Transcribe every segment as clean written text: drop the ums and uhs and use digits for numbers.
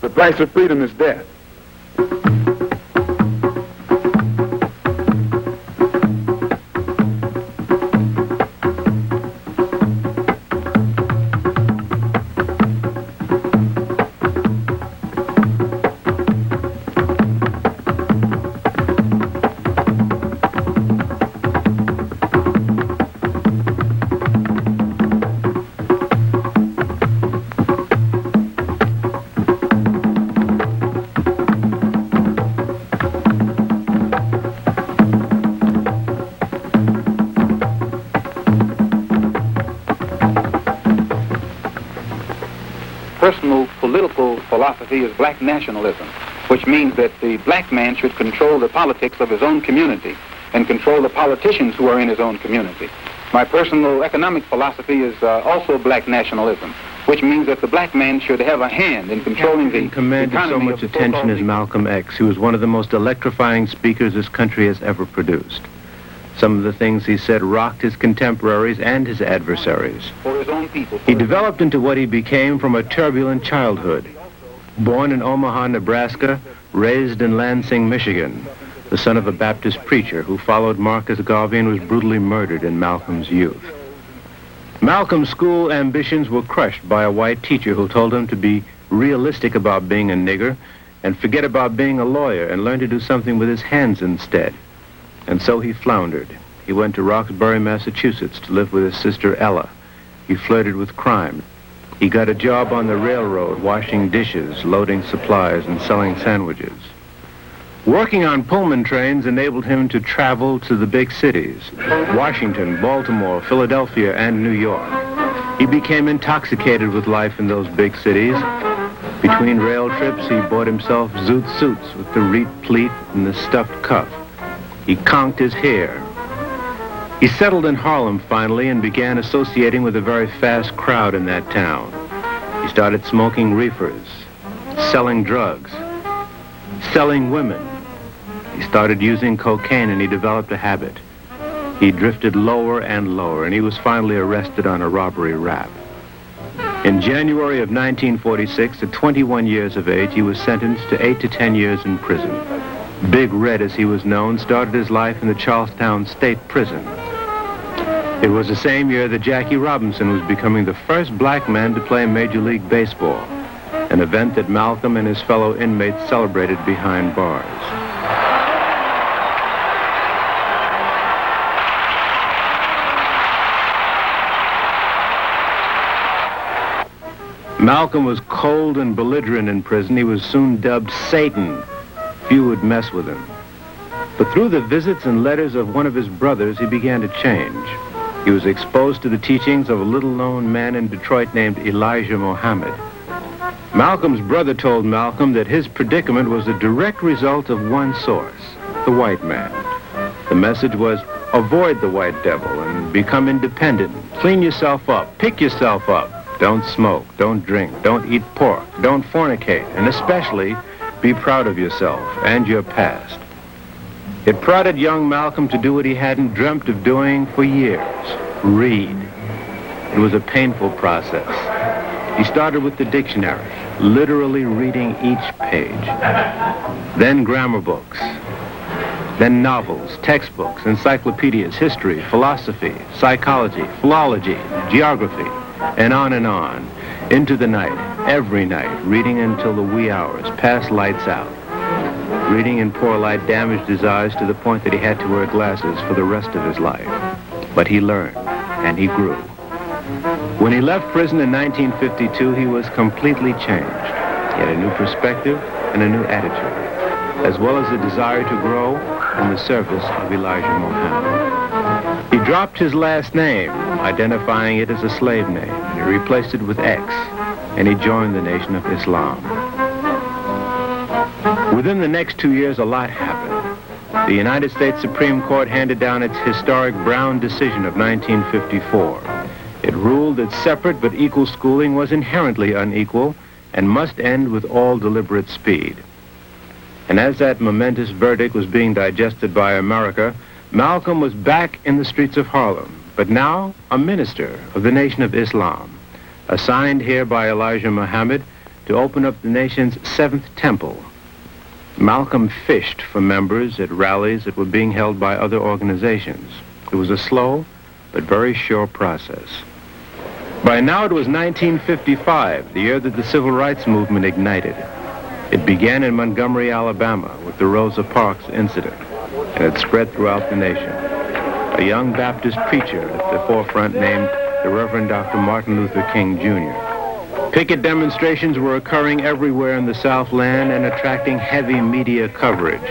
The price of freedom is death. Personal political philosophy is black nationalism, which means that the black man should control the politics of his own community and control the politicians who are in his own community. My personal economic philosophy is also black nationalism, which means that the black man should have a hand in controlling the commanded so much attention as Malcolm X. He was one of the most electrifying speakers this country has ever produced. Some of the things he said rocked his contemporaries and his adversaries. For his own people. He developed into what he became from a turbulent childhood. Born in Omaha, Nebraska, raised in Lansing, Michigan, the son of a Baptist preacher who followed Marcus Garvey and was brutally murdered in Malcolm's youth. Malcolm's school ambitions were crushed by a white teacher who told him to be realistic about being a nigger and forget about being a lawyer and learn to do something with his hands instead. And so he floundered. He went to Roxbury, Massachusetts to live with his sister Ella. He flirted with crime. He got a job on the railroad, washing dishes, loading supplies, and selling sandwiches. Working on Pullman trains enabled him to travel to the big cities, Washington, Baltimore, Philadelphia, and New York. He became intoxicated with life in those big cities. Between rail trips, he bought himself zoot suits with the reed pleat and the stuffed cuff. He conked his hair. He settled in Harlem finally and began associating with a very fast crowd in that town. He started smoking reefers, selling drugs, selling women. He started using cocaine and he developed a habit. He drifted lower and lower and he was finally arrested on a robbery rap. In January of 1946, at 21 years of age, he was sentenced to 8 to 10 years in prison. Big Red, as he was known, started his life in the Charlestown State Prison. It was the same year that Jackie Robinson was becoming the first black man to play Major League Baseball, an event that Malcolm and his fellow inmates celebrated behind bars. Malcolm was cold and belligerent in prison. He was soon dubbed Satan. Few would mess with him. But through the visits and letters of one of his brothers, he began to change. He was exposed to the teachings of a little-known man in Detroit named Elijah Muhammad. Malcolm's brother told Malcolm that his predicament was a direct result of one source, the white man. The message was, avoid the white devil and become independent. Clean yourself up, pick yourself up. Don't smoke, don't drink, don't eat pork, don't fornicate, and especially be proud of yourself and your past. It prodded young Malcolm to do what he hadn't dreamt of doing for years, read. It was a painful process. He started with the dictionary, literally reading each page. Then grammar books. Then novels, textbooks, encyclopedias, history, philosophy, psychology, philology, geography, and on, into the night, every night, reading until the wee hours, past lights out. Reading in poor light damaged his eyes to the point that he had to wear glasses for the rest of his life. But he learned, and he grew. When he left prison in 1952, he was completely changed. He had a new perspective and a new attitude, as well as a desire to grow in the service of Elijah Muhammad. He dropped his last name, identifying it as a slave name, and he replaced it with X, and he joined the Nation of Islam. Within the next 2 years, a lot happened. The United States Supreme Court handed down its historic Brown decision of 1954. It ruled that separate but equal schooling was inherently unequal and must end with all deliberate speed. And as that momentous verdict was being digested by America, Malcolm was back in the streets of Harlem, but now a minister of the Nation of Islam, assigned here by Elijah Muhammad to open up the nation's 7th temple. Malcolm fished for members at rallies that were being held by other organizations. It was a slow but very sure process. By now it was 1955, the year that the Civil Rights Movement ignited. It began in Montgomery, Alabama, with the Rosa Parks incident, and it spread throughout the nation. A young Baptist preacher at the forefront named the Reverend Dr. Martin Luther King, Jr. Picket demonstrations were occurring everywhere in the Southland and attracting heavy media coverage.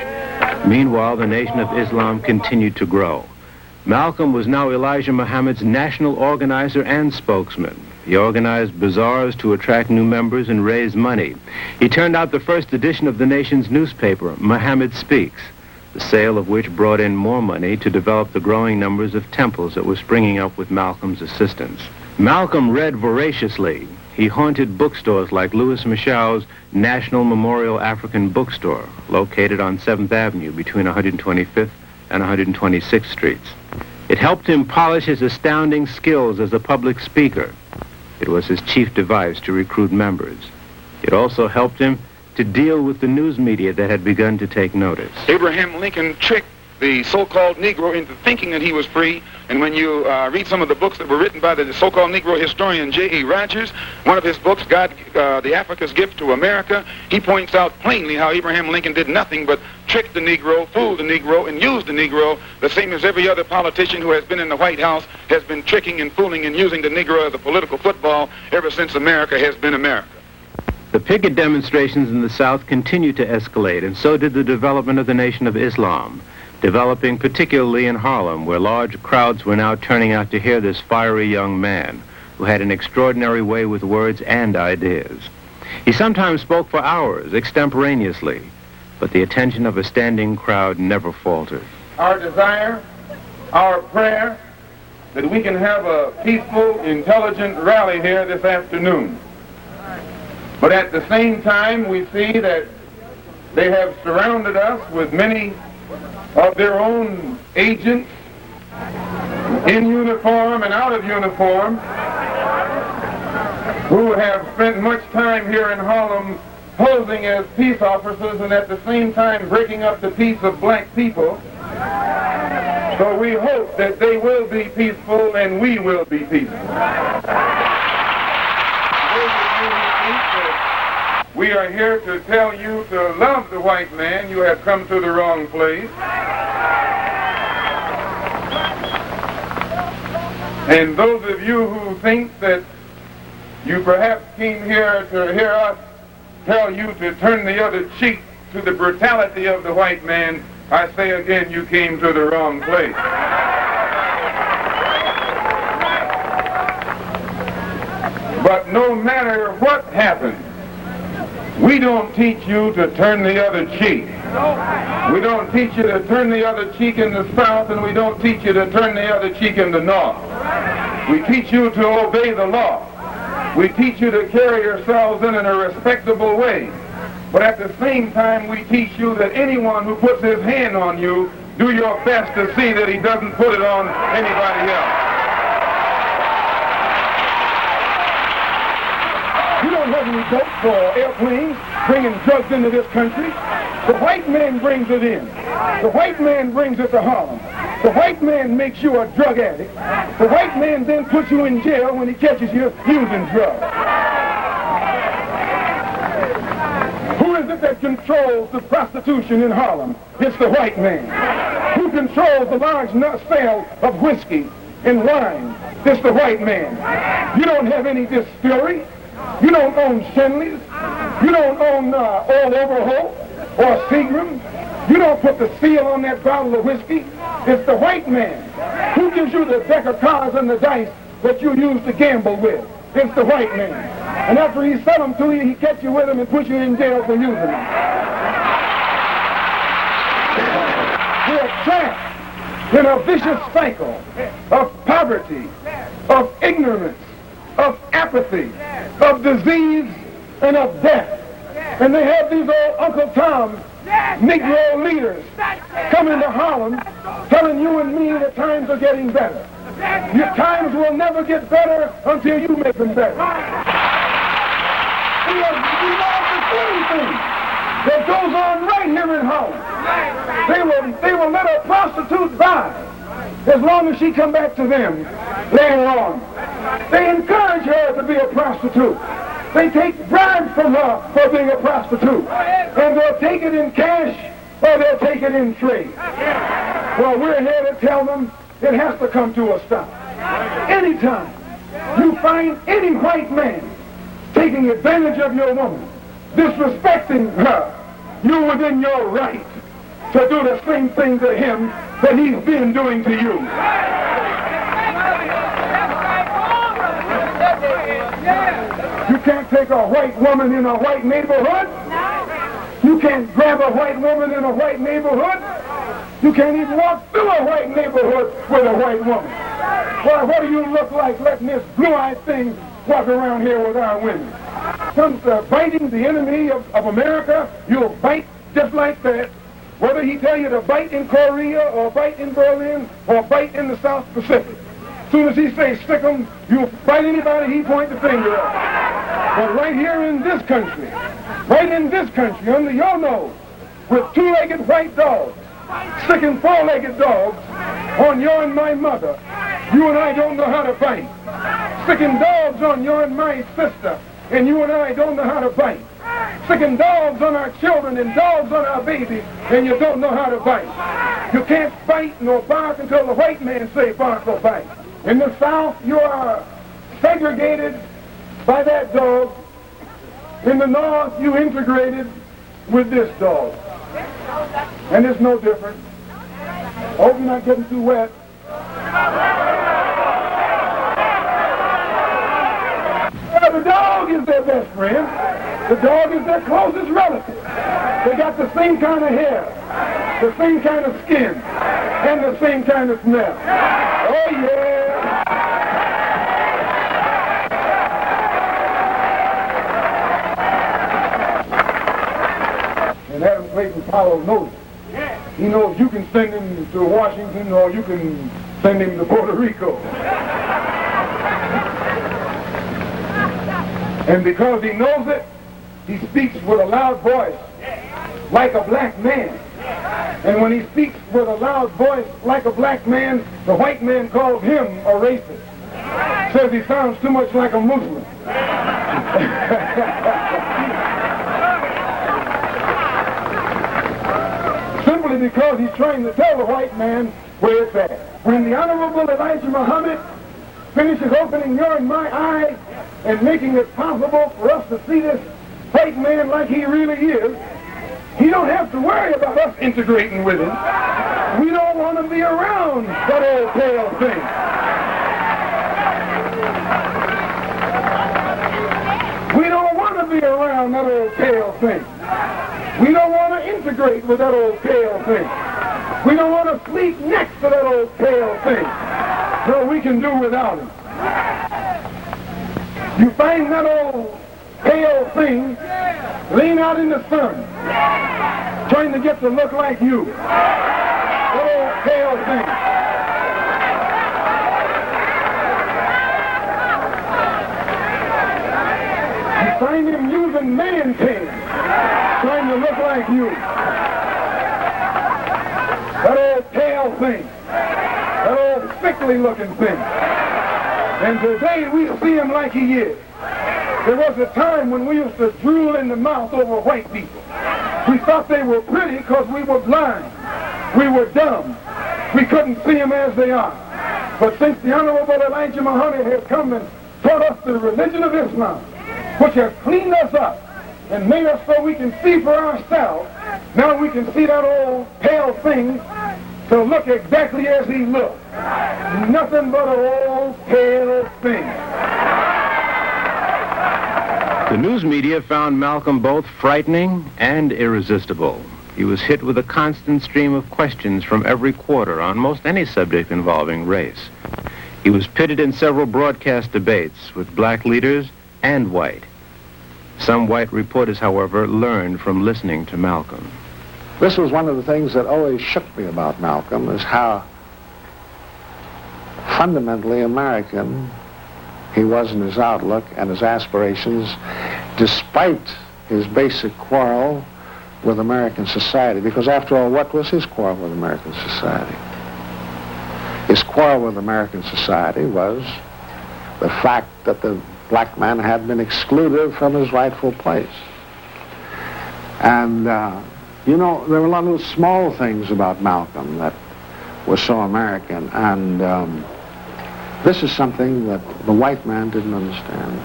Meanwhile, the Nation of Islam continued to grow. Malcolm was now Elijah Muhammad's national organizer and spokesman. He organized bazaars to attract new members and raise money. He turned out the first edition of the nation's newspaper, Muhammad Speaks, the sale of which brought in more money to develop the growing numbers of temples that were springing up with Malcolm's assistance. Malcolm read voraciously. He haunted bookstores like Louis Michau's National Memorial African Bookstore, located on 7th Avenue between 125th and 126th Streets. It helped him polish his astounding skills as a public speaker. It was his chief device to recruit members. It also helped him to deal with the news media that had begun to take notice. Abraham Lincoln tricked the so-called Negro into thinking that he was free, and when you read some of the books that were written by the so-called Negro historian J.E. Rogers, one of his books, God, the Africa's Gift to America, he points out plainly how Abraham Lincoln did nothing but trick the Negro, fool the Negro, and use the Negro, the same as every other politician who has been in the White House has been tricking and fooling and using the Negro as a political football ever since America has been America. The picket demonstrations in the South continued to escalate, and so did the development of the Nation of Islam, developing particularly in Harlem, where large crowds were now turning out to hear this fiery young man who had an extraordinary way with words and ideas. He sometimes spoke for hours, extemporaneously, but the attention of a standing crowd never faltered. Our desire, our prayer, that we can have a peaceful, intelligent rally here this afternoon. But at the same time, we see that they have surrounded us with many of their own agents, in uniform and out of uniform, who have spent much time here in Harlem posing as peace officers and at the same time breaking up the peace of black people. So we hope that they will be peaceful and we will be peaceful. We are here to tell you to love the white man. You have come to the wrong place. And those of you who think that you perhaps came here to hear us tell you to turn the other cheek to the brutality of the white man, I say again, you came to the wrong place. But no matter what happens, we don't teach you to turn the other cheek. We don't teach you to turn the other cheek in the South, and we don't teach you to turn the other cheek in the North. We teach you to obey the law. We teach you to carry yourselves in a respectable way. But at the same time, we teach you that anyone who puts his hand on you, do your best to see that he doesn't put it on anybody else. You don't have any boats or airplanes bringing drugs into this country. The white man brings it in. The white man brings it to Harlem. The white man makes you a drug addict. The white man then puts you in jail when he catches you using drugs. Who is it that controls the prostitution in Harlem? It's the white man. Who controls the large sale of whiskey and wine? It's the white man. You don't have any distillery. You don't own Shenley's. You don't own Old Overholt or Seagram. You don't put the seal on that bottle of whiskey. It's the white man. Who gives you the deck of cards and the dice that you use to gamble with? It's the white man. And after he sell them to you, he catch you with them and put you in jail for using them. We're trapped in a vicious cycle of poverty, of ignorance, of apathy, of disease, and of death. And they have these old Uncle Tom Negro leaders coming to Harlem telling you and me that times are getting better. Your times will never get better until you make them better. We are thing that goes on right here in Holland. They will let a prostitute buy as long as she come back to them later on. They encourage her to be a prostitute. They take bribes from her for being a prostitute. And they'll take it in cash or they'll take it in trade. Well, we're here to tell them it has to come to a stop. Anytime you find any white man taking advantage of your woman, disrespecting her, you're within your right to do the same thing to him that he's been doing to you. You can't take a white woman in a white neighborhood. You can't grab a white woman in a white neighborhood. You can't even walk through a white neighborhood with a white woman. Why, what do you look like letting this blue-eyed thing walk around here with our women? Comes biting the enemy of America, you'll bite just like that. Whether he tell you to bite in Korea or bite in Berlin or bite in the South Pacific. As soon as he says stick 'em, you'll bite anybody he point the finger at. But right here in this country, under your nose, with two-legged white dogs, sticking four-legged dogs on your and my mother, you and I don't know how to fight. Sticking dogs on your and my sister, and you and I don't know how to fight. Sticking dogs on our children and dogs on our babies, and you don't know how to fight. You can't fight nor bark until the white man say bark or bite. In the South, you are segregated by that dog. In the North, you integrated with this dog. And it's no different. I hope you're not getting too wet. Well, the dog is their best friend. The dog is their closest relative. They got the same kind of hair, the same kind of skin, and the same kind of smell. Oh, yeah. And Adam Clayton Powell knows it. He knows you can send him to Washington or you can send him to Puerto Rico. And because he knows it, he speaks with a loud voice, like a black man. And when he speaks with a loud voice, like a black man, the white man calls him a racist. Says he sounds too much like a Muslim. Simply because he's trying to tell the white man where it's at. When the Honorable Elijah Muhammad finishes opening your and my eyes and making it possible for us to see this white man like he really is, he don't have to worry about us integrating with him. We don't want to be around that old pale thing. We don't want to be around that old pale thing. We don't want to integrate with that old pale thing. We don't want to sleep next to that old pale thing. So we can do without him. You find that old pale thing laying out in the sun, trying to get to look like you. That old pale thing. You find him using man tan, trying to look like you. That old pale thing. That old sickly looking thing. And today we see him like he is. There was a time when we used to drool in the mouth over white people. We thought they were pretty because we were blind. We were dumb. We couldn't see them as they are. But since the Honorable Elijah Muhammad has come and taught us the religion of Islam, which has cleaned us up and made us so we can see for ourselves, now we can see that old pale thing to look exactly as he looked. Nothing but an old pale thing. The news media found Malcolm both frightening and irresistible. He was hit with a constant stream of questions from every quarter on most any subject involving race. He was pitted in several broadcast debates with black leaders and white. Some white reporters, however, learned from listening to Malcolm. This was one of the things that always shook me about Malcolm, is how fundamentally American he was in his outlook and his aspirations, despite his basic quarrel with American society, because after all, what was his quarrel with American society? His quarrel with American society was the fact that the black man had been excluded from his rightful place. And, you know, there were a lot of small things about Malcolm that were so American, and this is something that the white man didn't understand.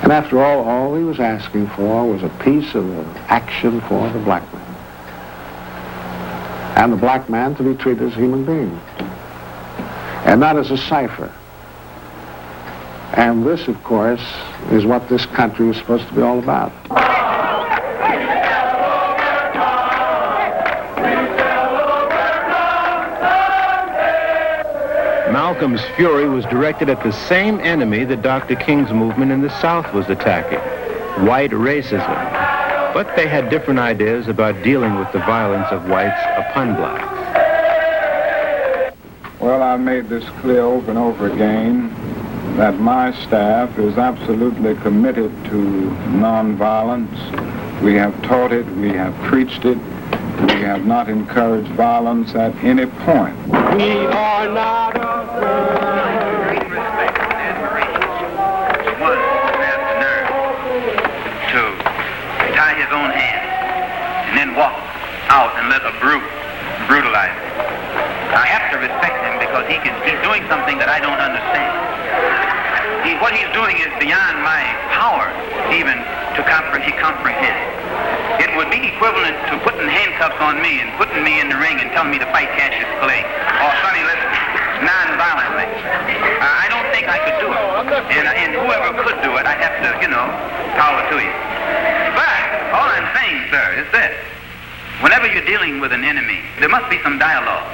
And after all he was asking for was a piece of action for the black man. And the black man to be treated as a human being, and not as a cipher. And this, of course, is what this country was supposed to be all about. Malcolm's fury was directed at the same enemy that Dr. King's movement in the South was attacking, white racism. But they had different ideas about dealing with the violence of whites upon blacks. Well, I've made this clear over and over again that my staff is absolutely committed to nonviolence. We have taught it, we have preached it, we have not encouraged violence at any point. We are not afraid. One has the nerve to tie his own hand and then walk out and let a brute brutalize him. I have to respect him because he's doing something that I don't understand. What he's doing is beyond my power even to comprehend. It would be equivalent to putting handcuffs on me and putting me in the ring and telling me to fight Cassius Clay or Sonny Liston non-violently. I don't think I could do it. And whoever could do it, I have to, power to you. But all I'm saying, sir, is this. Whenever you're dealing with an enemy, there must be some dialogue.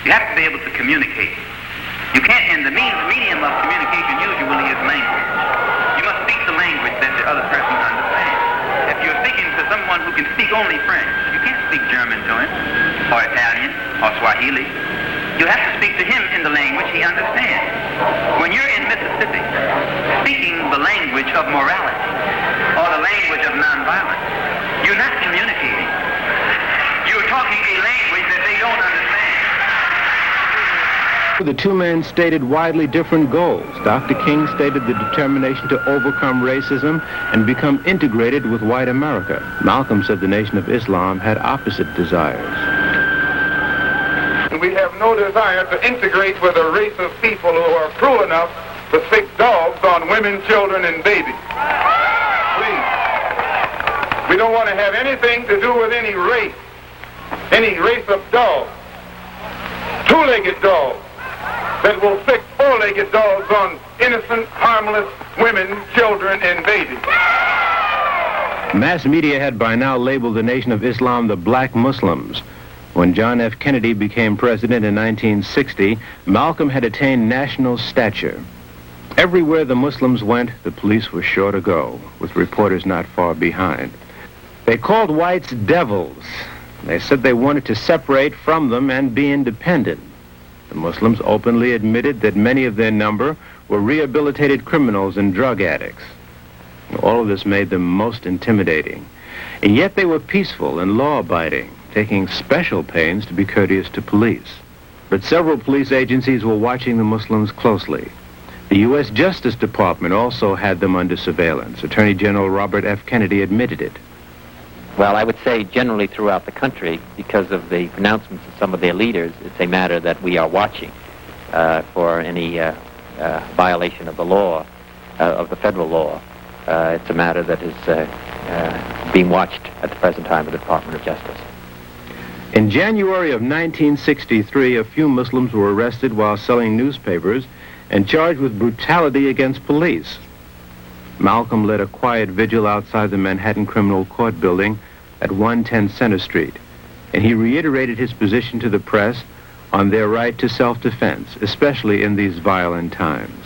You have to be able to communicate. You can't, and the medium of communication usually is language. You must speak the language that the other person understands. If you're speaking to someone who can speak only French, you can't speak German to him, or Italian, or Swahili. You have to speak to him in the language he understands. When you're in Mississippi, speaking the language of morality, or the language of nonviolence, you're not communicating. You're talking a language that they don't understand. The two men stated widely different goals. Dr. King stated the determination to overcome racism and become integrated with white America. Malcolm said the Nation of Islam had opposite desires. We have no desire to integrate with a race of people who are cruel enough to stick dogs on women, children, and babies. Please. We don't want to have anything to do with any race of dogs, two-legged dogs, that will stick four-legged dogs on innocent, harmless women, children, and babies. Mass media had by now labeled the Nation of Islam the Black Muslims. When John F. Kennedy became president in 1960, Malcolm had attained national stature. Everywhere the Muslims went, the police were sure to go, with reporters not far behind. They called whites devils. They said they wanted to separate from them and be independent. The Muslims openly admitted that many of their number were rehabilitated criminals and drug addicts. All of this made them most intimidating. And yet they were peaceful and law-abiding, taking special pains to be courteous to police. But several police agencies were watching the Muslims closely. The U.S. Justice Department also had them under surveillance. Attorney General Robert F. Kennedy admitted it. Well, I would say generally throughout the country, because of the pronouncements of some of their leaders, it's a matter that we are watching for any violation of the law, of the federal law. It's a matter that is being watched at the present time by the Department of Justice. In January of 1963, a few Muslims were arrested while selling newspapers and charged with brutality against police. Malcolm led a quiet vigil outside the Manhattan Criminal Court building at 110 Center Street, and he reiterated his position to the press on their right to self-defense, especially in these violent times.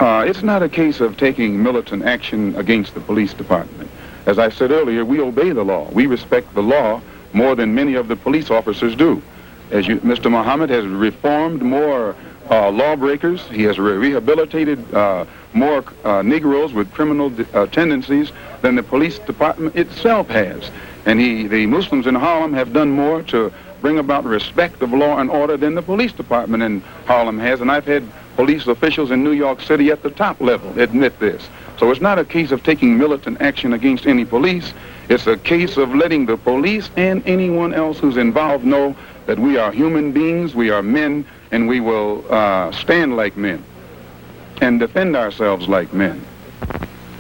It's not a case of taking militant action against the police department. As I said earlier, we obey the law. We respect the law more than many of the police officers do. As Mr. Muhammad has reformed more lawbreakers. He has rehabilitated more Negroes with criminal tendencies than the police department itself has. And the Muslims in Harlem have done more to bring about respect of law and order than the police department in Harlem has. And I've had police officials in New York City at the top level admit this. So it's not a case of taking militant action against any police. It's a case of letting the police and anyone else who's involved know that we are human beings, we are men, and we will stand like men and defend ourselves like men.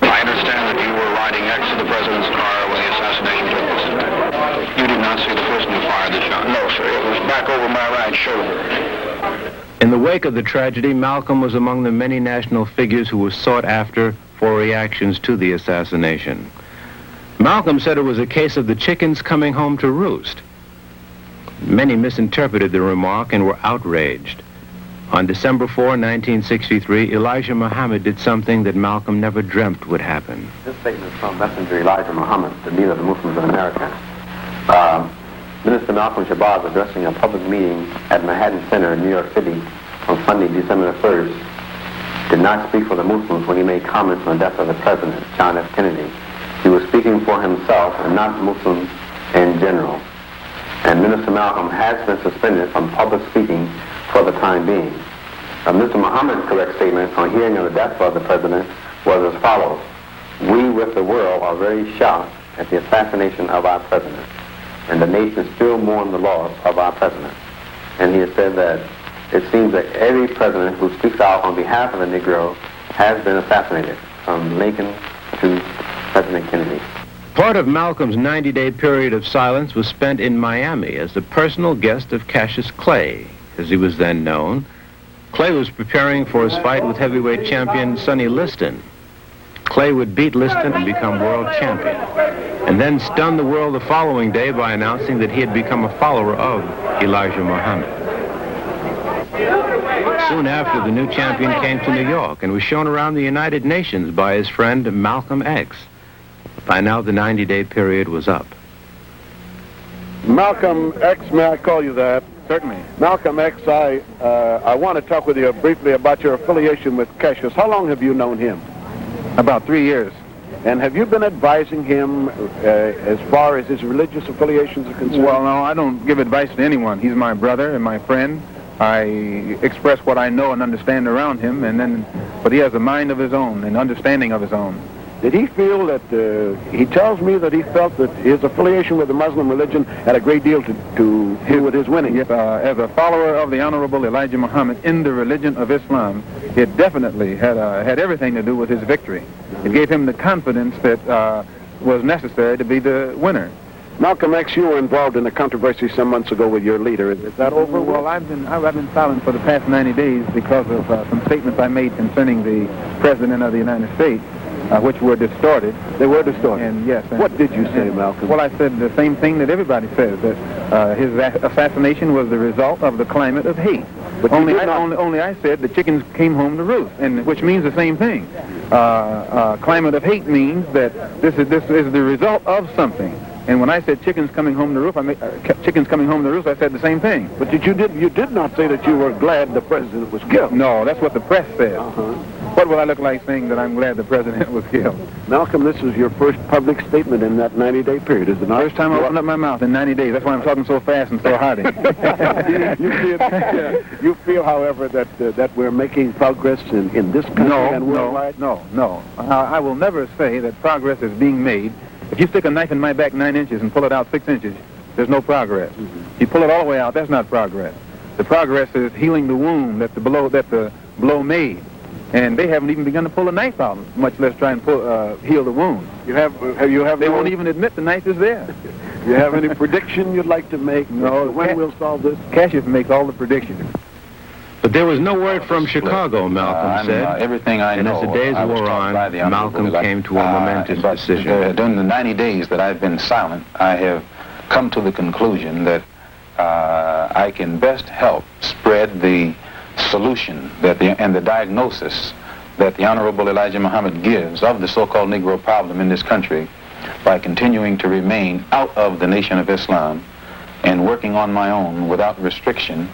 I understand that you were riding next to the president's car when the assassination took place. You did not see the person who fired the shot? No, sir. It was back over my right shoulder. In the wake of the tragedy, Malcolm was among the many national figures who were sought after for reactions to the assassination. Malcolm said it was a case of the chickens coming home to roost. Many misinterpreted the remark and were outraged. On December 4, 1963, Elijah Muhammad did something that Malcolm never dreamt would happen. This statement is from Messenger Elijah Muhammad, the leader of the Muslims in America. Minister Malcolm Shabazz, addressing a public meeting at Manhattan Center in New York City on Sunday, December 1st, did not speak for the Muslims when he made comments on the death of the president, John F. Kennedy. He was speaking for himself and not Muslims in general. And Minister Malcolm has been suspended from public speaking for the time being. Mr. Muhammad's correct statement on hearing of the death of the president was as follows. We with the world are very shocked at the assassination of our president, and the nation still mourns the loss of our president. And he has said that it seems that every president who speaks out on behalf of the Negro has been assassinated, from Lincoln to President Kennedy. Part of Malcolm's 90-day period of silence was spent in Miami as the personal guest of Cassius Clay, as he was then known. Clay was preparing for his fight with heavyweight champion Sonny Liston. Clay would beat Liston and become world champion, and then stun the world the following day by announcing that he had become a follower of Elijah Muhammad. Soon after, the new champion came to New York and was shown around the United Nations by his friend Malcolm X. By now, the 90-day period was up. Malcolm X, may I call you that? Certainly. Malcolm X, I want to talk with you briefly about your affiliation with Cassius. How long have you known him? About 3 years. And have you been advising him as far as his religious affiliations are concerned? Well, no, I don't give advice to anyone. He's my brother and my friend. I express what I know and understand around him, but he has a mind of his own and understanding of his own. Did he feel that, he tells me that he felt that his affiliation with the Muslim religion had a great deal to do with his winning? Yes, as a follower of the Honorable Elijah Muhammad in the religion of Islam, it definitely had everything to do with his victory. It gave him the confidence that was necessary to be the winner. Malcolm X, you were involved in a controversy some months ago with your leader. Is that over? Well, I've been silent for the past 90 days because of some statements I made concerning the President of the United States, which were distorted. They were distorted? And yes. What did you say, Malcolm? Well, I said the same thing that everybody says, that his assassination was the result of the climate of hate. But only I said the chickens came home to roost, and which means the same thing. Climate of hate means that this is the result of something. And when I said chickens coming home to roost, I said the same thing. But you did not say that you were glad the president was killed. No, that's what the press said. What will I look like saying that I'm glad the president was killed? Malcolm, this is your first public statement in that 90-day period, is it not? First time I opened up my mouth in 90 days. That's why I'm talking so fast and so hearty. You feel, however, that we're making progress in this country and worldwide? No. I will never say that progress is being made. If you stick a knife in my back 9 inches and pull it out 6 inches, there's no progress. If you pull it all the way out, that's not progress. The progress is healing the wound that the blow made. And they haven't even begun to pull the knife out, much less try and heal the wound. They won't even admit the knife is there. You have any prediction you'd like to make? No. When we'll solve this? Cassius makes all the predictions. But there was no word from Chicago, Malcolm said. Everything I know, and as the days wore on, Malcolm came to a momentous decision. During the 90 days that I've been silent, I have come to the conclusion that I can best help spread the solution and the diagnosis that the Honorable Elijah Muhammad gives of the so-called Negro problem in this country by continuing to remain out of the Nation of Islam and working on my own without restriction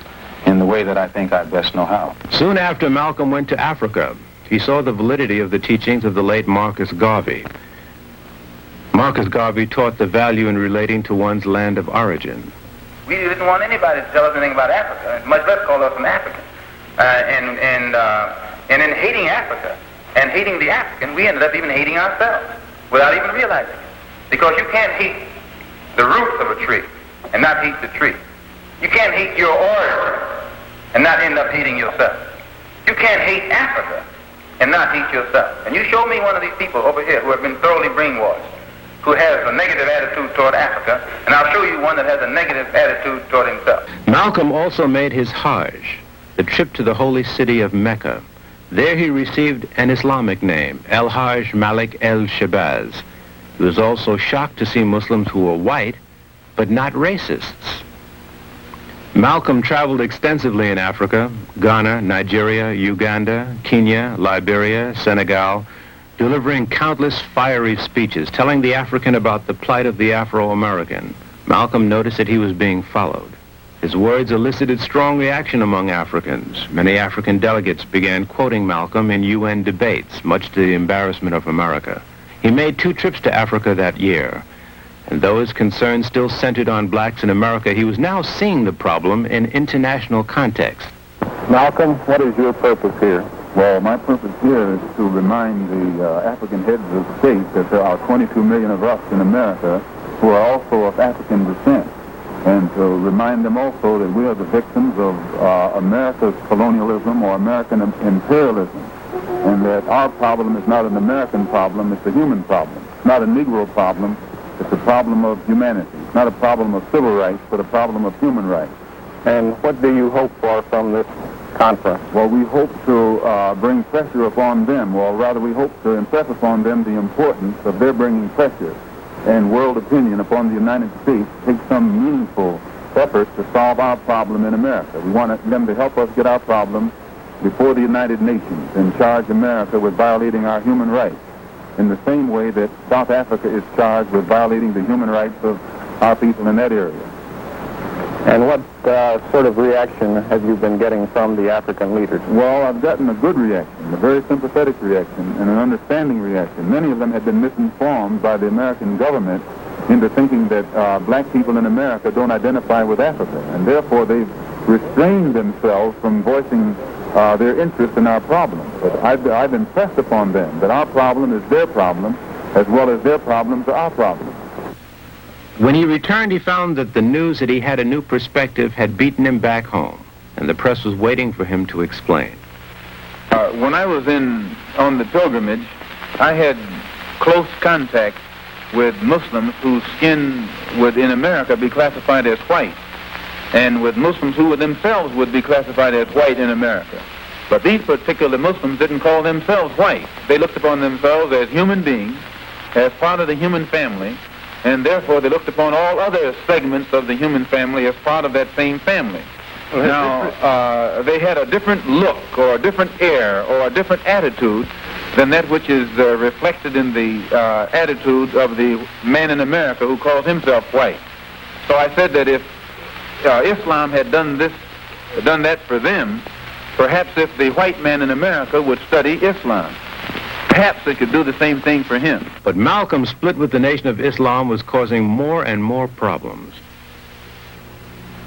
in the way that I think I best know how. Soon after Malcolm went to Africa, he saw the validity of the teachings of the late Marcus Garvey. Marcus Garvey taught the value in relating to one's land of origin. We didn't want anybody to tell us anything about Africa, much less call us an African. And in hating Africa and hating the African, we ended up even hating ourselves without even realizing it. Because you can't hate the roots of a tree and not hate the tree. You can't hate your origin and not end up hating yourself. You can't hate Africa and not hate yourself. And you show me one of these people over here who have been thoroughly brainwashed, who has a negative attitude toward Africa, and I'll show you one that has a negative attitude toward himself. Malcolm also made his Hajj, the trip to the holy city of Mecca. There he received an Islamic name, El-Hajj Malik el-Shabazz. He was also shocked to see Muslims who were white, but not racists. Malcolm traveled extensively in Africa, Ghana, Nigeria, Uganda, Kenya, Liberia, Senegal, delivering countless fiery speeches, telling the African about the plight of the Afro-American. Malcolm noticed that he was being followed. His words elicited strong reaction among Africans. Many African delegates began quoting Malcolm in UN debates, much to the embarrassment of America. He made 2 trips to Africa that year, and though his concerns still centered on blacks in America, he was now seeing the problem in international context. Malcolm, what is your purpose here? Well, my purpose here is to remind the African heads of state that there are 22 million of us in America who are also of African descent, and to remind them also that we are the victims of America's colonialism or American imperialism, and that our problem is not an American problem, it's a human problem. It's not a Negro problem, it's a problem of humanity. It's not a problem of civil rights, but a problem of human rights. And what do you hope for from this conference? Well, we hope to bring pressure upon them, or rather we hope to impress upon them the importance of their bringing pressure and world opinion upon the United States to take some meaningful effort to solve our problem in America. We want them to help us get our problem before the United Nations and charge America with violating our human rights in the same way that South Africa is charged with violating the human rights of our people in that area. And what sort of reaction have you been getting from the African leaders? Well, I've gotten a good reaction, a very sympathetic reaction, and an understanding reaction. Many of them had been misinformed by the American government into thinking that black people in America don't identify with Africa, and therefore they've restrained themselves from voicing their interest in our problem. But I've impressed upon them that our problem is their problem, as well as their problems are our problems. When he returned, he found that the news that he had a new perspective had beaten him back home, and the press was waiting for him to explain. When I was on the pilgrimage, I had close contact with Muslims whose skin would in America be classified as white, and with Muslims who themselves would be classified as white in America. But these particular Muslims didn't call themselves white. They looked upon themselves as human beings, as part of the human family, and therefore they looked upon all other segments of the human family as part of that same family. Now, they had a different look or a different air or a different attitude than that which is reflected in the attitude of the man in America who calls himself white. So I said that if Islam had done that for them, perhaps if the white man in America would study Islam, perhaps it could do the same thing for him. But Malcolm's split with the Nation of Islam was causing more and more problems.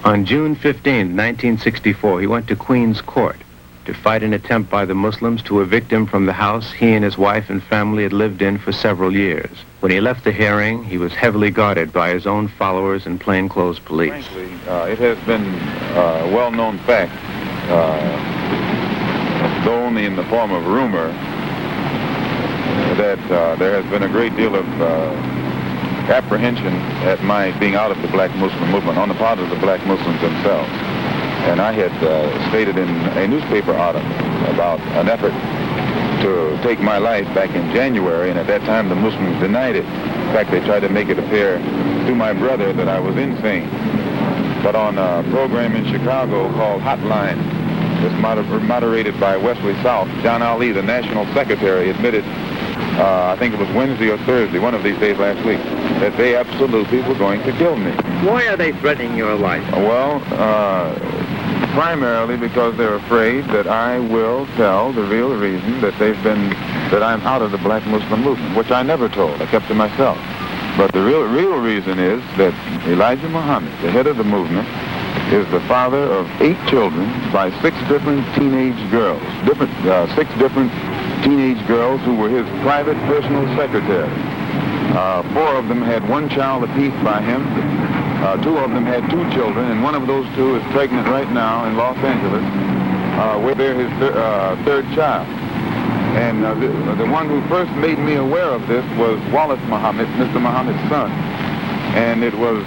On June 15, 1964, he went to Queen's Court to fight an attempt by the Muslims to evict him from the house he and his wife and family had lived in for several years. When he left the hearing, he was heavily guarded by his own followers and plainclothes police. Frankly, it has been a well-known fact, though only in the form of rumor, that there has been a great deal of apprehension at my being out of the black Muslim movement on the part of the black Muslims themselves. And I had stated in a newspaper article about an effort to take my life back in January, and at that time the Muslims denied it. In fact, they tried to make it appear to my brother that I was insane. But on a program in Chicago called Hotline, that's moderated by Wesley South, John Ali, the national secretary, admitted, I think it was Wednesday or Thursday, one of these days last week, that they absolutely were going to kill me. Why are they threatening your life? Well, primarily because they're afraid that I will tell the real reason that that I'm out of the black Muslim movement, which I never told. I kept to myself. But the real reason is that Elijah Muhammad, the head of the movement, is the father of 8 children by 6 different teenage girls, 6 different teenage girls who were his private personal secretaries. 4 of them had 1 child apiece by him. 2 of them had 2 children, and one of those 2 is pregnant right now in Los Angeles, where they're his 3rd child. And the one who first made me aware of this was Wallace Muhammad, Mr. Muhammad's son. And it was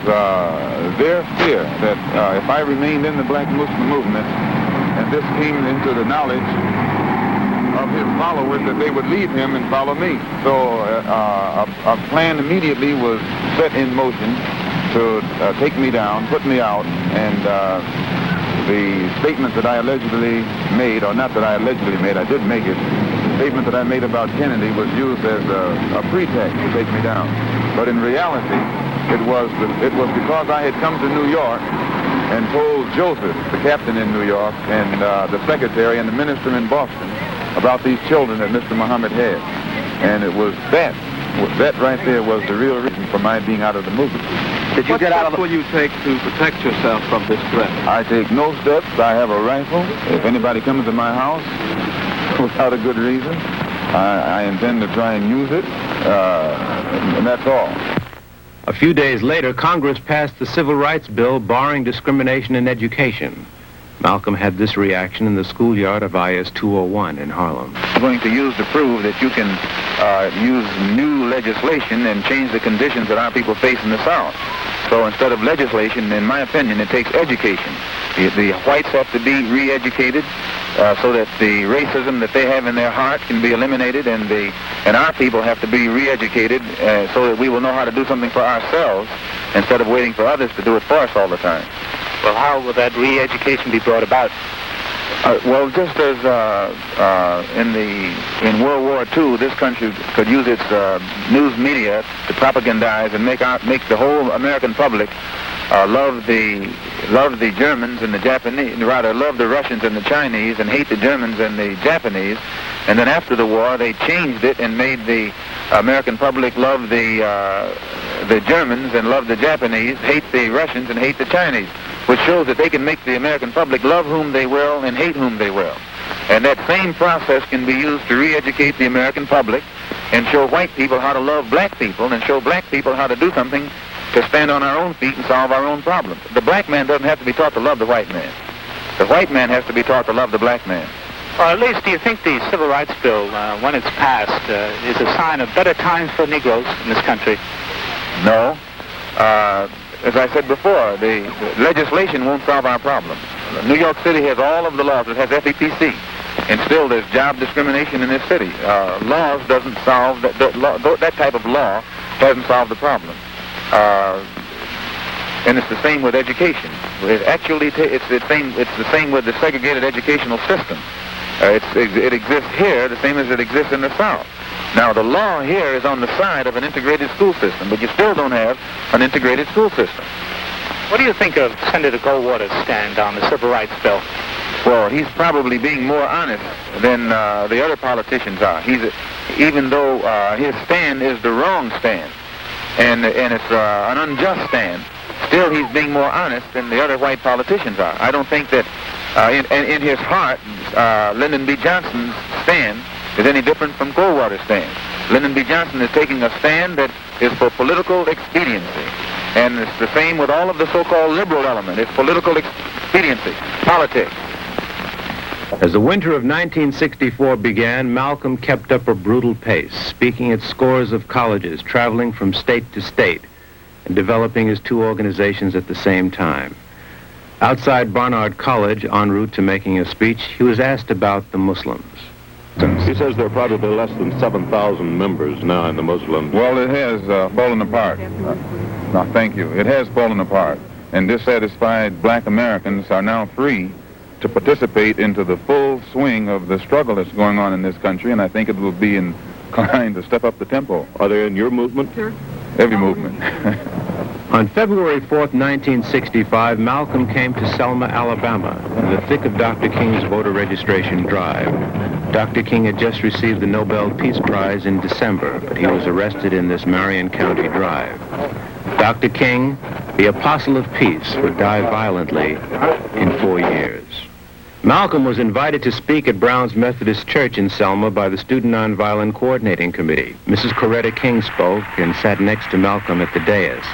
their fear that if I remained in the black Muslim movement, and this came into the knowledge of his followers, that they would leave him and follow me. So a plan immediately was set in motion to take me down, put me out, and the statement that I allegedly made, or not that I allegedly made, I did make it, the statement that I made about Kennedy was used as a pretext to take me down. But in reality, it was because I had come to New York and told Joseph, the captain in New York, and the secretary and the minister in Boston about these children that Mr. Muhammad had. And it was that right there was the real reason for my being out of the movement. Did you get out of the... What will you take to protect yourself from this threat? I take no steps. I have a rifle. If anybody comes to my house without a good reason, I intend to try and use it, and that's all. A few days later, Congress passed the Civil Rights Bill barring discrimination in education. Malcolm had this reaction in the schoolyard of IS 201 in Harlem. I'm going to use to prove that you can use new legislation and change the conditions that our people face in the South. So instead of legislation, in my opinion, it takes education. The whites have to be re-educated so that the racism that they have in their heart can be eliminated, and our people have to be re-educated so that we will know how to do something for ourselves instead of waiting for others to do it for us all the time. Well, how will that re-education be brought about? Well, just as in World War II, this country could use its news media to propagandize and make the whole American public love the Germans and the Japanese, rather love the Russians and the Chinese, and hate the Germans and the Japanese. And then after the war, they changed it and made the American public love the Germans and love the Japanese, hate the Russians and hate the Chinese, which shows that they can make the American public love whom they will and hate whom they will. And that same process can be used to re-educate the American public and show white people how to love black people and show black people how to do something to stand on our own feet and solve our own problems. The black man doesn't have to be taught to love the white man. The white man has to be taught to love the black man. Or at least, do you think the Civil Rights Bill, when it's passed, is a sign of better times for Negroes in this country? No. As I said before, the legislation won't solve our problems. New York City has all of the laws. It has FEPC. And still there's job discrimination in this city. Laws doesn't solve, that type of law doesn't solve the problem. And it's the same with education. It's the same with the segregated educational system. It exists here the same as it exists in the South. Now, the law here is on the side of an integrated school system, but you still don't have an integrated school system. What do you think of Senator Goldwater's stand on the Civil Rights Bill? Well, he's probably being more honest than the other politicians are. Even though his stand is the wrong stand, and it's an unjust stand, still he's being more honest than the other white politicians are. I don't think that in his heart, Lyndon B. Johnson's stand is any different from Goldwater's stand. Lyndon B. Johnson is taking a stand that is for political expediency. And it's the same with all of the so-called liberal element. It's political expediency, politics. As the winter of 1964 began, Malcolm kept up a brutal pace, speaking at scores of colleges, traveling from state to state, and developing his 2 organizations at the same time. Outside Barnard College, en route to making a speech, he was asked about the Muslims. He says there are probably less than 7,000 members now in the Muslim. Well, it has fallen apart. No, thank you. It has fallen apart. And dissatisfied black Americans are now free to participate into the full swing of the struggle that's going on in this country, and I think it will be inclined to step up the tempo. Are they in your movement? Every movement. On February 4th, 1965, Malcolm came to Selma, Alabama, in the thick of Dr. King's voter registration drive. Dr. King had just received the Nobel Peace Prize in December, but he was arrested in this Marion County drive. Dr. King, the apostle of peace, would die violently in 4 years. Malcolm was invited to speak at Brown's Methodist Church in Selma by the Student Nonviolent Coordinating Committee. Mrs. Coretta King spoke and sat next to Malcolm at the dais.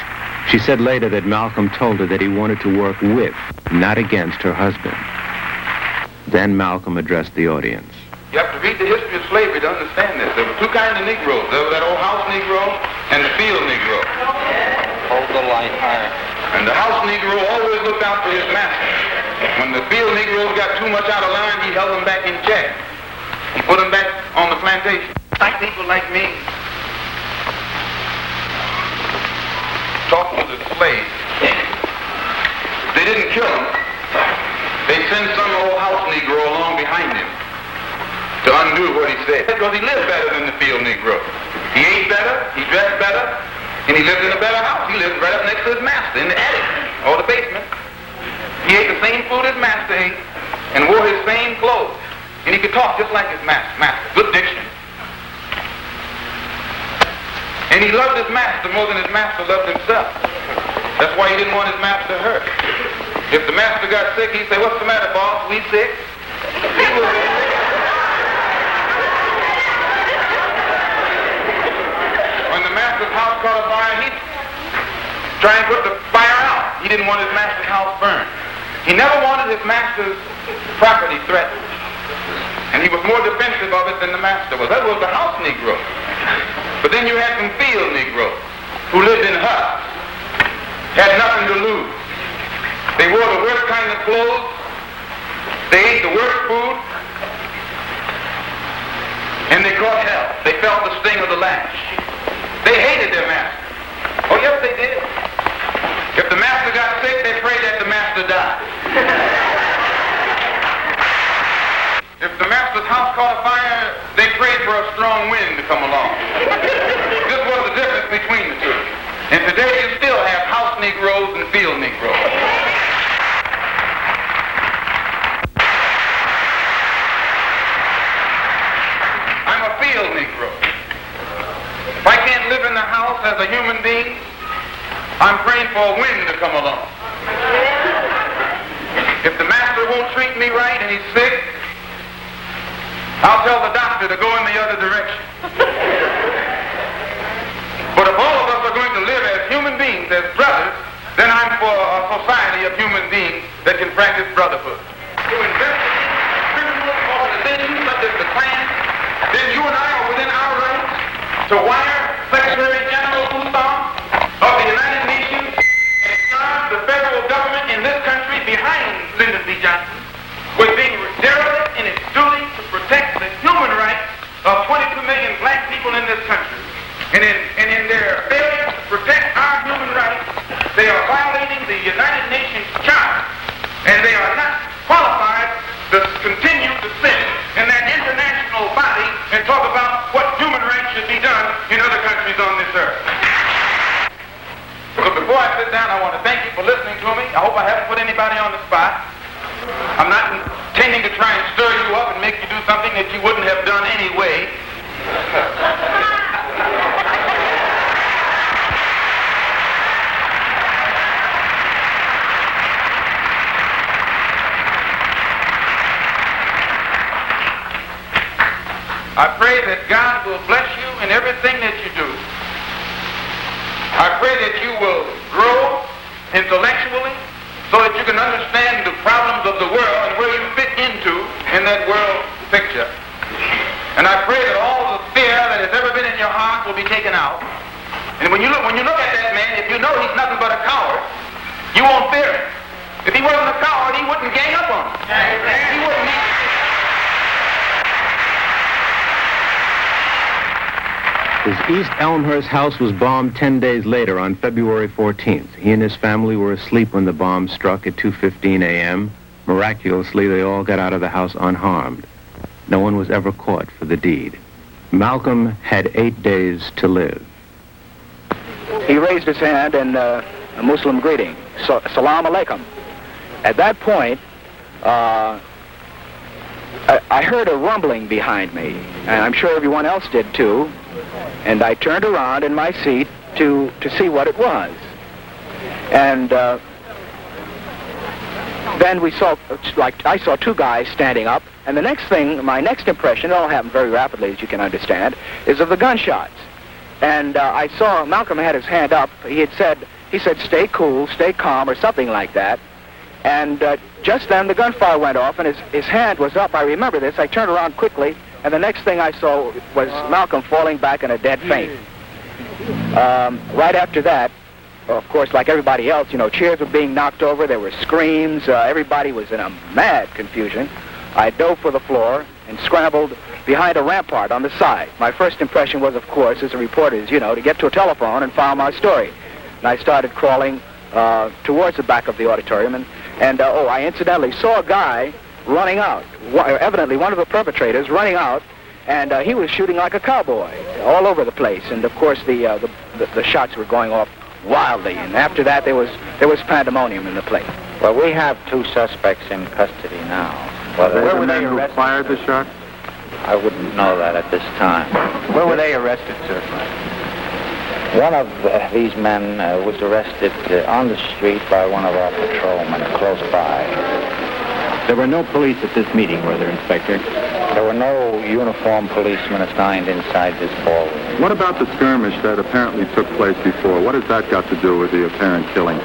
She said later that Malcolm told her that he wanted to work with, not against her husband. Then Malcolm addressed the audience. You have to read the history of slavery to understand this. There were two kinds of Negroes. There was that old house Negro and the field Negro. Hold the light higher. And the house Negro always looked out for his master. When the field Negroes got too much out of line, he held them back in check. He put them back on the plantation. Like people like me, talking to the slaves, they didn't kill him. They sent some old house Negro along behind him to undo what he said. Because he lived better than the field Negro. He ate better, he dressed better, and he lived in a better house. He lived right up next to his master in the attic or the basement. He ate the same food his master ate and wore his same clothes. And he could talk just like his master. Good diction. And he loved his master more than his master loved himself. That's why he didn't want his master hurt. If the master got sick, he'd say, "What's the matter, boss? We sick?" When the master's house caught a fire, he'd try and put the fire out. He didn't want his master's house burned. He never wanted his master's property threatened. And he was more defensive of it than the master was. That was the house Negro. But then you had some field Negroes who lived in huts, had nothing to lose. They wore the worst kind of clothes. They ate the worst food. And they caught hell. They felt the sting of the lash. They hated their master. Oh, yes, they did. If the master got sick, they prayed that the master died. If the master's house caught a fire, they prayed for a strong wind to come along. This was the difference between the two. And today you still have house Negroes and field Negroes. I'm a field Negro. If I can't live in the house as a human being, I'm praying for a wind to come along. If the master won't treat me right and he's sick, I'll tell the doctor to go in the other direction. But if all of us are going to live as human beings, as brothers, then I'm for a society of human beings that can practice brotherhood. To investigate criminal organizations such as the Klan, then you and I are within our rights to wire Secretary General Usam of the United Nations and charge the federal government in this country behind Lyndon B. Johnson with being derelict in its duty to protect the human rights of 22 million black people in this country. And in their failure to protect our human rights, they are violating the United Nations Charter, and they are not qualified to continue to sit in that international body and talk about what human rights should be done in other countries on this earth. So before I sit down, I want to thank you for listening to me. I hope I haven't put anybody on the spot. I'm not intending to try and stir you up and make you do something that you wouldn't have done anyway. I pray that God will bless you in everything that you do. I pray that you will grow intellectually so that you can understand the problems of the world and where you fit into in that world picture. And I pray that all the fear that has ever been in your heart will be taken out. And when you look at that man, if you know he's nothing but a coward, you won't fear him. If he wasn't a coward, he wouldn't gang up on him. He wouldn't need to. His East Elmhurst house was bombed 10 days later on February 14th. He and his family were asleep when the bomb struck at 2:15 a.m. Miraculously, they all got out of the house unharmed. No one was ever caught for the deed. Malcolm had 8 days to live. He raised his hand and Muslim greeting, Salam Alaikum. At that point, I heard a rumbling behind me, and I'm sure everyone else did too, and I turned around in my seat to see what it was. And then we saw, I saw two guys standing up, and the next thing, my next impression, it all happened very rapidly, as you can understand, is of the gunshots. And I saw Malcolm had his hand up. He said, stay cool, stay calm, or something like that. And just then the gunfire went off, and his hand was up. I remember this. I turned around quickly, and the next thing I saw was Malcolm falling back in a dead faint. Right after that, of course, like everybody else, chairs were being knocked over. There were screams. Everybody was in a mad confusion. I dove for the floor and scrambled behind a rampart on the side. My first impression was, of course, as a reporter, to get to a telephone and file my story. And I started crawling towards the back of the auditorium, and I incidentally saw a guy running out, evidently one of the perpetrators running out, and he was shooting like a cowboy all over the place. And of course, the shots were going off wildly. And after that, there was pandemonium in the place. Well, we have two suspects in custody now. Where were they who arrested? fired the shot? I wouldn't know that at this time. Where were they arrested, sir? One of these men was arrested on the street by one of our patrolmen close by. There were no police at this meeting, were there, Inspector? There were no uniformed policemen assigned inside this ballroom. What about the skirmish that apparently took place before? What has that got to do with the apparent killing?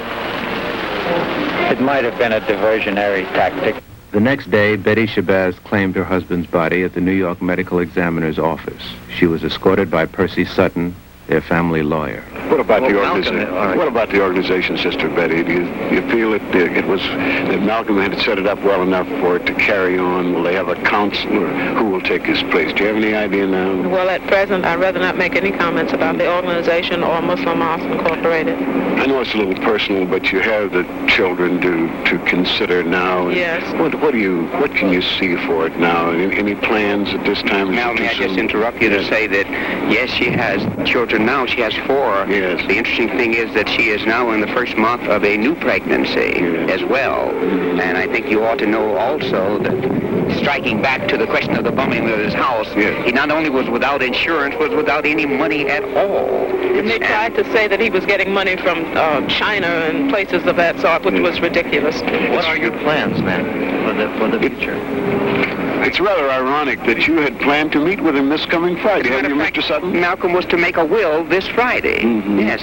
It might have been a diversionary tactic. The next day, Betty Shabazz claimed her husband's body at the New York Medical Examiner's office. She was escorted by Percy Sutton, their family lawyer. What about the organization? What about the organization, Sister Betty? Do you feel that that Malcolm had set it up well enough for it to carry on? Will they have a counselor? Who will take his place? Do you have any idea now? Well, at present, I'd rather not make any comments about the organization or Muslim Mosque Incorporated. I know it's a little personal, but you have the children to consider now. Yes. What can you see for it now? Any plans at this time? Now, may I just interrupt you to say that, yes, she has children now. She has 4. Yes. The interesting thing is that she is now in the first month of a new pregnancy as well. And I think you ought to know also that, striking back to the question of the bumming of his house, he not only was without insurance, was without any money at all. And they tried to say that he was getting money from China and places of that sort, which was ridiculous. What are your plans, then, for the future? It's rather ironic that you had planned to meet with him this coming Friday. Have you, Mr. Sutton? Malcolm was to make a will this Friday. Mm-hmm. Yes.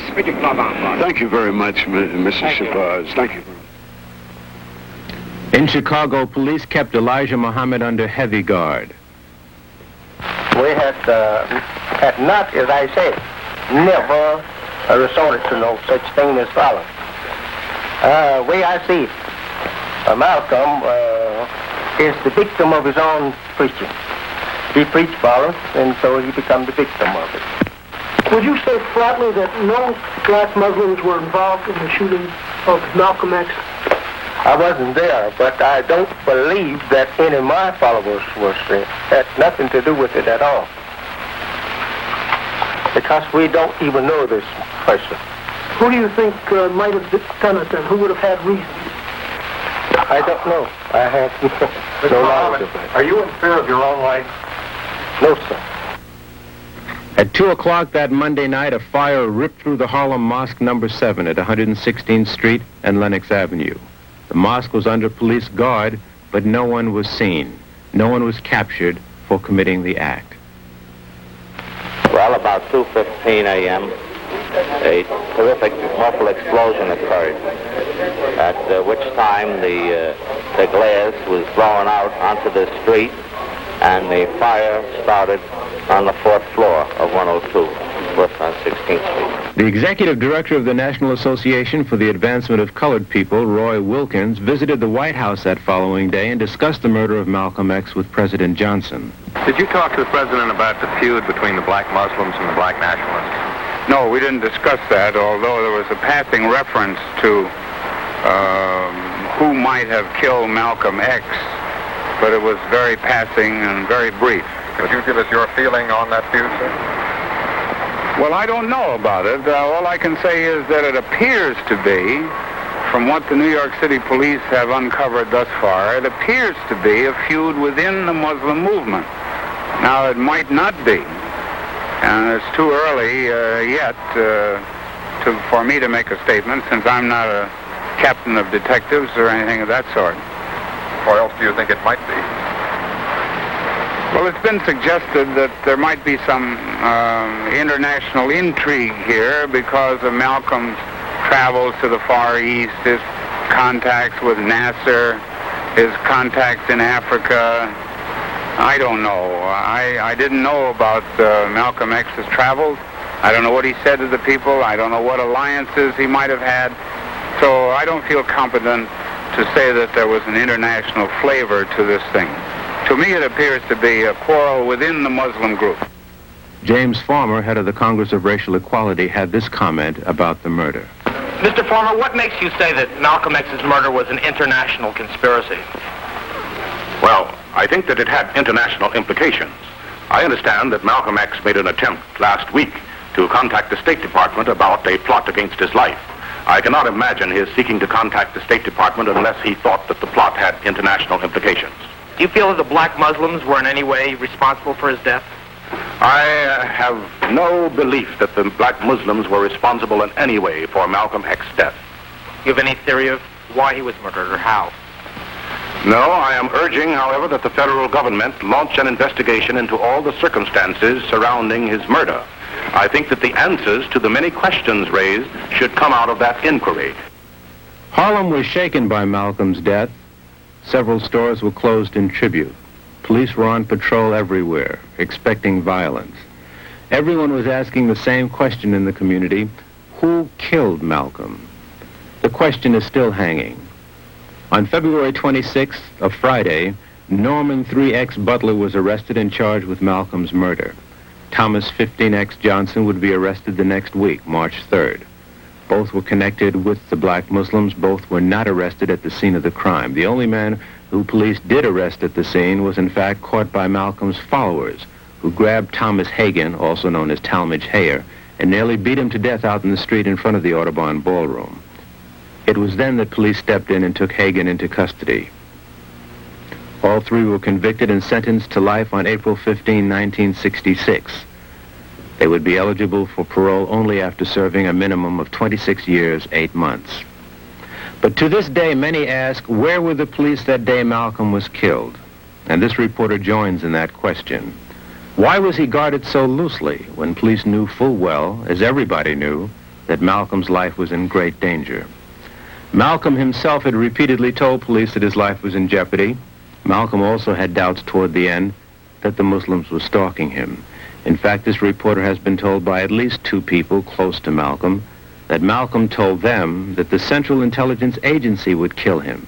Thank you very much, Mrs. Shabazz. Thank you. In Chicago, police kept Elijah Muhammad under heavy guard. We had not, as I said, never resorted to no such thing as violence. Way I see it, Malcolm is the victim of his own preaching. He preached violence, and so he became the victim of it. Would you say flatly that no black Muslims were involved in the shooting of Malcolm X? I wasn't there, but I don't believe that any of my followers had nothing to do with it at all. Because we don't even know this person. Who do you think might have done it then? Who would have had reason? I don't know. I have no knowledge of it. Are you in fear of your own life? No, sir. At 2 o'clock that Monday night, a fire ripped through the Harlem Mosque number 7 at 116th Street and Lenox Avenue. The mosque was under police guard, but no one was seen. No one was captured for committing the act. Well, about 2:15 a.m., a terrific muffled explosion occurred, at which time the glass was blown out onto the street, and the fire started on the 4th floor of 102, West on 16th Street. The executive director of the National Association for the Advancement of Colored People, Roy Wilkins, visited the White House that following day and discussed the murder of Malcolm X with President Johnson. Did you talk to the president about the feud between the black Muslims and the black nationalists? No, we didn't discuss that, although there was a passing reference to who might have killed Malcolm X, but it was very passing and very brief. Could you give us your feeling on that feud, sir? Well, I don't know about it. All I can say is that it appears to be, from what the New York City police have uncovered thus far, it appears to be a feud within the Muslim movement. Now, it might not be, and it's too early yet for me to make a statement, since I'm not a captain of detectives or anything of that sort. Or else do you think it might be? Well, it's been suggested that there might be some international intrigue here because of Malcolm's travels to the Far East, his contacts with Nasser, his contacts in Africa. I don't know. I didn't know about Malcolm X's travels. I don't know what he said to the people. I don't know what alliances he might have had. So I don't feel competent to say that there was an international flavor to this thing. To me, it appears to be a quarrel within the Muslim group. James Farmer, head of the Congress of Racial Equality, had this comment about the murder. Mr. Farmer, what makes you say that Malcolm X's murder was an international conspiracy? Well, I think that it had international implications. I understand that Malcolm X made an attempt last week to contact the State Department about a plot against his life. I cannot imagine his seeking to contact the State Department unless he thought that the plot had international implications. Do you feel that the black Muslims were in any way responsible for his death? I have no belief that the black Muslims were responsible in any way for Malcolm X's death. Do you have any theory of why he was murdered or how? No, I am urging, however, that the federal government launch an investigation into all the circumstances surrounding his murder. I think that the answers to the many questions raised should come out of that inquiry. Harlem was shaken by Malcolm's death. Several stores were closed in tribute. Police were on patrol everywhere, expecting violence. Everyone was asking the same question in the community: who killed Malcolm? The question is still hanging. On February 26th, a Friday, Norman 3X Butler was arrested and charged with Malcolm's murder. Thomas 15X Johnson would be arrested the next week, March 3rd. Both were connected with the black Muslims. Both were not arrested at the scene of the crime. The only man who police did arrest at the scene was in fact caught by Malcolm's followers, who grabbed Thomas Hagan, also known as Talmadge Hayer, and nearly beat him to death out in the street in front of the Audubon Ballroom. It was then that police stepped in and took Hagan into custody. All three were convicted and sentenced to life on April 15, 1966. They would be eligible for parole only after serving a minimum of 26 years, 8 months. But to this day, many ask, where were the police that day Malcolm was killed? And this reporter joins in that question. Why was he guarded so loosely when police knew full well, as everybody knew, that Malcolm's life was in great danger? Malcolm himself had repeatedly told police that his life was in jeopardy. Malcolm also had doubts toward the end that the Muslims were stalking him. In fact, this reporter has been told by at least 2 people close to Malcolm that Malcolm told them that the Central Intelligence Agency would kill him.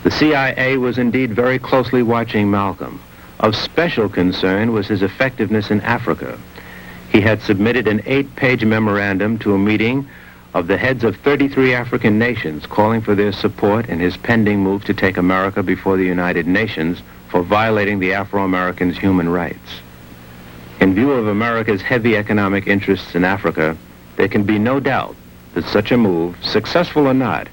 The CIA was indeed very closely watching Malcolm. Of special concern was his effectiveness in Africa. He had submitted an 8-page memorandum to a meeting of the heads of 33 African nations calling for their support in his pending move to take America before the United Nations for violating the Afro-Americans' human rights. In view of America's heavy economic interests in Africa, there can be no doubt that such a move, successful or not,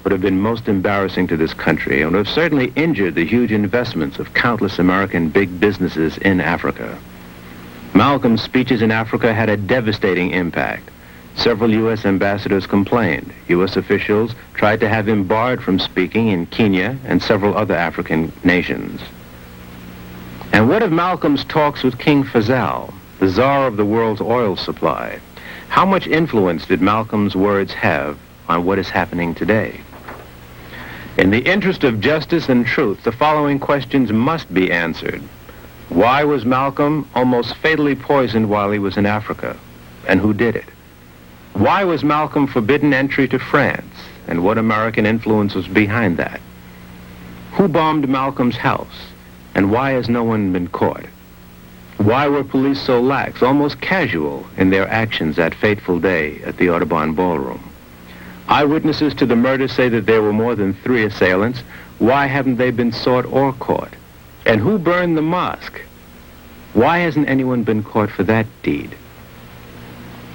would have been most embarrassing to this country and would have certainly injured the huge investments of countless American big businesses in Africa. Malcolm's speeches in Africa had a devastating impact. Several U.S. ambassadors complained. U.S. officials tried to have him barred from speaking in Kenya and several other African nations. And what of Malcolm's talks with King Faisal, the czar of the world's oil supply? How much influence did Malcolm's words have on what is happening today? In the interest of justice and truth, the following questions must be answered. Why was Malcolm almost fatally poisoned while he was in Africa? And who did it? Why was Malcolm forbidden entry to France? And what American influence was behind that? Who bombed Malcolm's house? And why has no one been caught? Why were police so lax, almost casual, in their actions that fateful day at the Audubon Ballroom? Eyewitnesses to the murder say that there were more than 3 assailants. Why haven't they been sought or caught? And who burned the mosque? Why hasn't anyone been caught for that deed?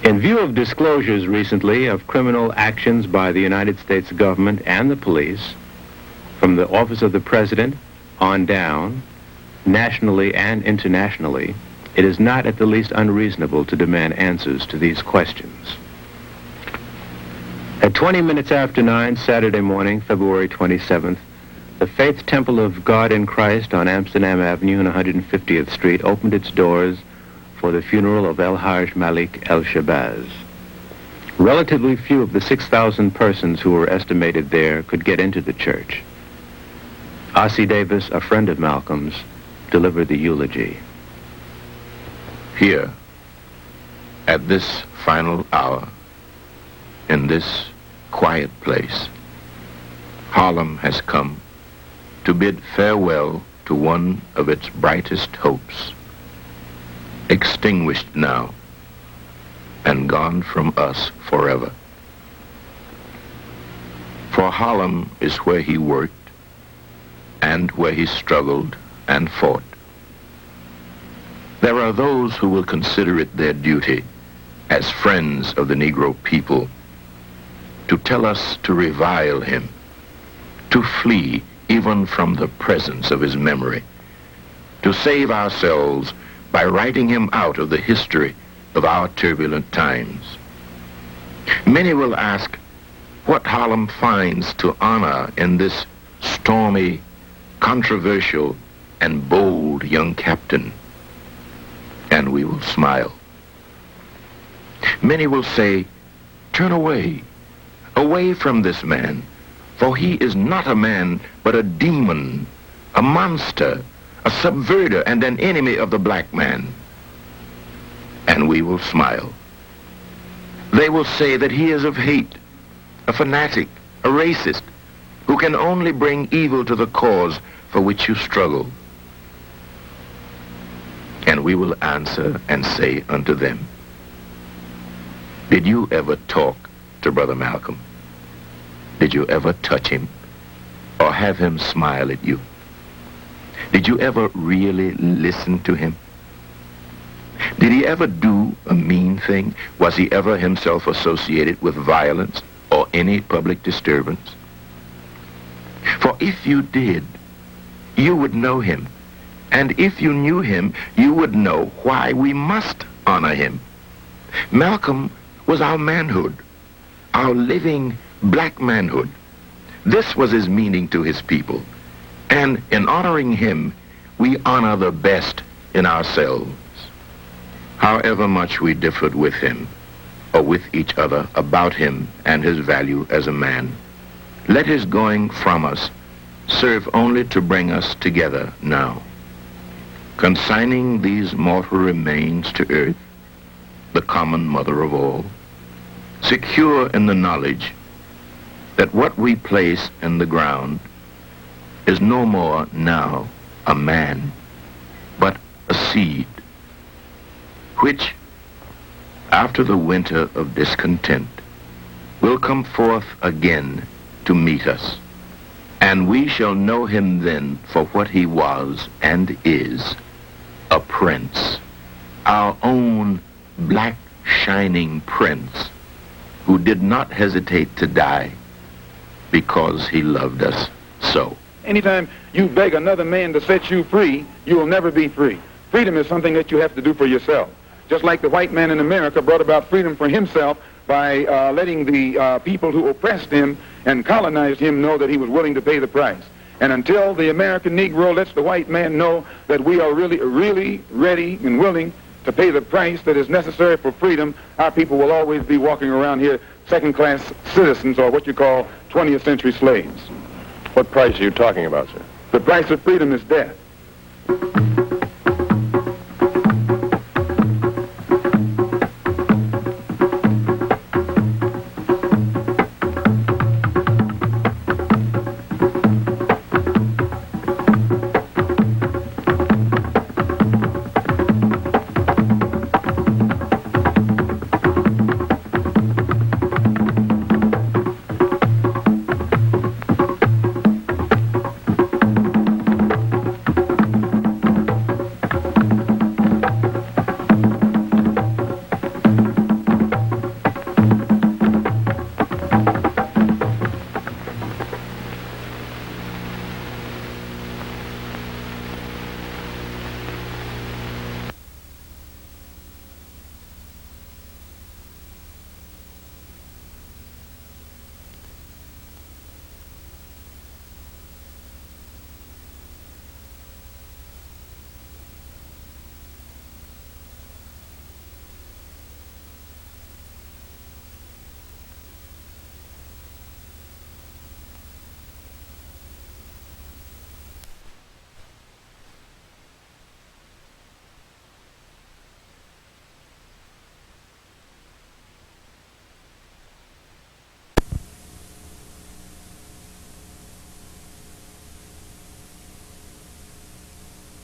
In view of disclosures recently of criminal actions by the United States government and the police, from the office of the President on down, nationally and internationally, it is not at the least unreasonable to demand answers to these questions. At 20 minutes after 9, Saturday morning, February 27th, the Faith Temple of God in Christ on Amsterdam Avenue and 150th Street opened its doors for the funeral of El Hajj Malik El Shabazz. Relatively few of the 6,000 persons who were estimated there could get into the church. Ossie Davis, a friend of Malcolm's, delivered the eulogy. Here, at this final hour, in this quiet place, Harlem has come to bid farewell to one of its brightest hopes, extinguished now and gone from us forever. For Harlem is where he worked and where he struggled and fought. There are those who will consider it their duty as friends of the Negro people to tell us to revile him, to flee even from the presence of his memory, to save ourselves by writing him out of the history of our turbulent times. Many will ask what Harlem finds to honor in this stormy, controversial, and bold young captain. And we will smile. Many will say, turn away, away from this man, for he is not a man, but a demon, a monster, a subverter, and an enemy of the black man. And we will smile. They will say that he is of hate, a fanatic, a racist, who can only bring evil to the cause for which you struggle. And we will answer and say unto them, did you ever talk to Brother Malcolm? Did you ever touch him or have him smile at you? Did you ever really listen to him? Did he ever do a mean thing? Was he ever himself associated with violence or any public disturbance? For if you did, you would know him. And if you knew him, you would know why we must honor him. Malcolm was our manhood, our living black manhood. This was his meaning to his people. And in honoring him, we honor the best in ourselves. However much we differed with him, or with each other about him and his value as a man, let his going from us serve only to bring us together now. Consigning these mortal remains to earth, the common mother of all, secure in the knowledge that what we place in the ground is no more now a man, but a seed, which, after the winter of discontent, will come forth again to meet us, and we shall know him then for what he was and is, a prince, our own black shining prince, who did not hesitate to die because he loved us so. Anytime you beg another man to set you free, you will never be free. Freedom is something that you have to do for yourself. Just like the white man in America brought about freedom for himself by letting the people who oppressed him and colonized him know that he was willing to pay the price. And until the American Negro lets the white man know that we are really ready and willing to pay the price that is necessary for freedom, our people will always be walking around here second-class citizens, or what you call 20th century slaves. What price are you talking about, sir? The price of freedom is death.